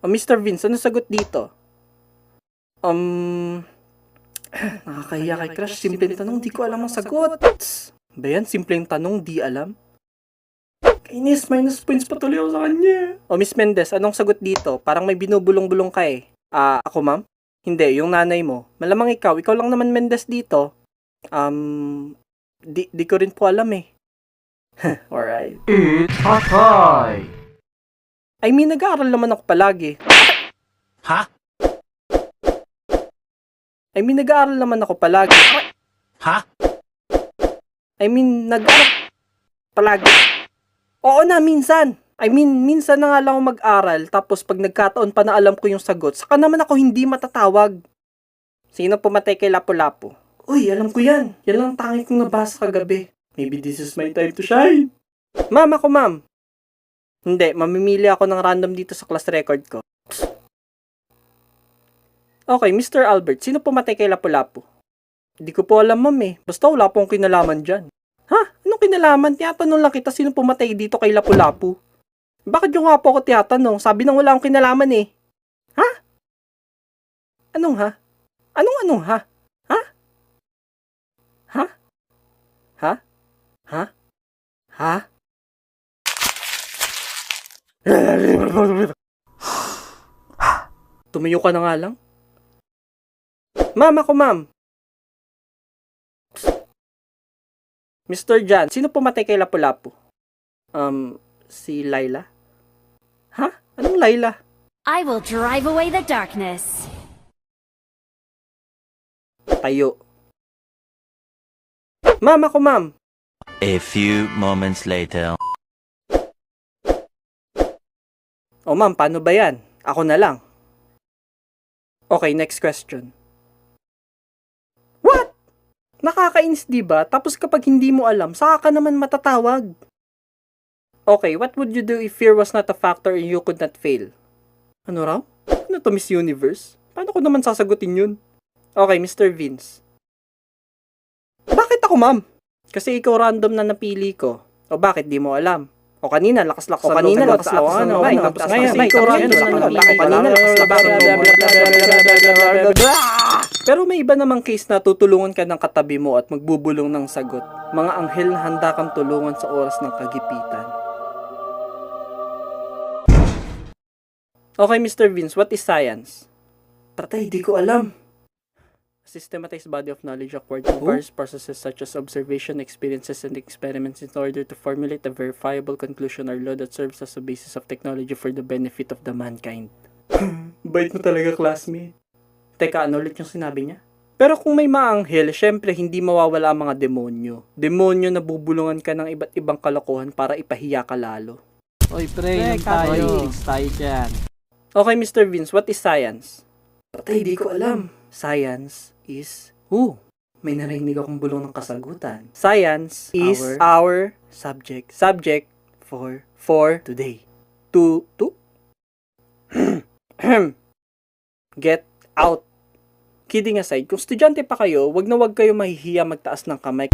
O Mr. Vince, ano sagot dito? Nakakahiya kay Crush. Simpleng tanong, di ko alam ang sagot. Ba yan? Simpleng tanong, di alam? Kainis, minus points pa tuloy ako sa kanya. O Miss Mendez, anong sagot dito? Parang may binubulong-bulong ka eh. Ako ma'am? Hindi, yung nanay mo. Malamang ikaw lang naman Mendez dito. Di ko rin po alam eh. Alright. It's hot. I mean, nag-aaral naman ako palagi. Ha? I mean, nag-aaral naman ako palagi. Ha? I mean, nag-aaral palagi. Oo na, minsan. I mean, minsan na nga lang ako mag-aral, tapos pag nagkataon pa na alam ko yung sagot, saka naman ako hindi matatawag. Sino pumatay kay Lapu-Lapu? Uy, alam ko yan. Yan lang tangi kong nabasa kagabi. Maybe this is my time to shine. Ma'am, ako ma'am. Hindi, mamimili ako ng random dito sa class record ko. Okay, Mr. Albert, sino pumatay kay Lapu-Lapu? Hindi ko po alam, ma'am eh. Basta wala pong kinalaman dyan. Ha? Anong kinalaman? Tiyatanong lang kita sino pumatay dito kay Lapu-Lapu. Bakit yung nga po ako tiyatanong? Sabi nang wala akong kinalaman eh. Ha? Anong ha? Anong ha? Ha? Ha? Ha? Ha? Ha? Tumayo ka na nga lang. Ma'am, ako ma'am. Mr. Jan, sino pumatay kay Lapu-Lapu? Si Layla? Ha? Anong Layla? I will drive away the darkness. Tayo. Ma'am, ako ma'am. A few moments later. O ma'am, paano ba yan? Ako na lang. Okay, next question. What? Nakakainis diba? Tapos kapag hindi mo alam, saka ka naman matatawag. Okay, what would you do if fear was not a factor and you could not fail? Ano raw? Ano to, Miss Universe? Paano ko naman sasagutin yun? Okay, Mr. Vince. Bakit ako, ma'am? Kasi ikaw random na napili ko. O bakit di mo alam? O kanina, lakas-lakas ang sagot. Tapos ngayon, ikaw random na napili ko. Kanina, lakas-lakas. Pero may iba namang case na tutulungan ka ng katabi mo at magbubulong ng sagot. Mga anghel na handa kang tulungan sa oras ng kagipitan. Okay, Mr. Vince, what is science? Patay, di ko alam. Systematized body of knowledge acquired through various processes such as observation, experiences, and experiments in order to formulate a verifiable conclusion or law that serves as a basis of technology for the benefit of the mankind. Bait mo talaga, classmate. Teka, ano ulit yung sinabi niya? Pero kung may maanghel, syempre hindi mawawala ang mga demonyo. Demonyo na bubulungan ka ng iba't ibang kalokohan para ipahiya ka lalo. Oy, pre, tayo dyan. Okay, Mr. Vince, what is science? Patay, di ko alam. Science is... may narinig akong bulong ng kasagutan. Science is our subject. Subject for today. To? Get out. Kidding aside, kung estudyante pa kayo, wag na wag kayo mahihiya magtaas ng kamay.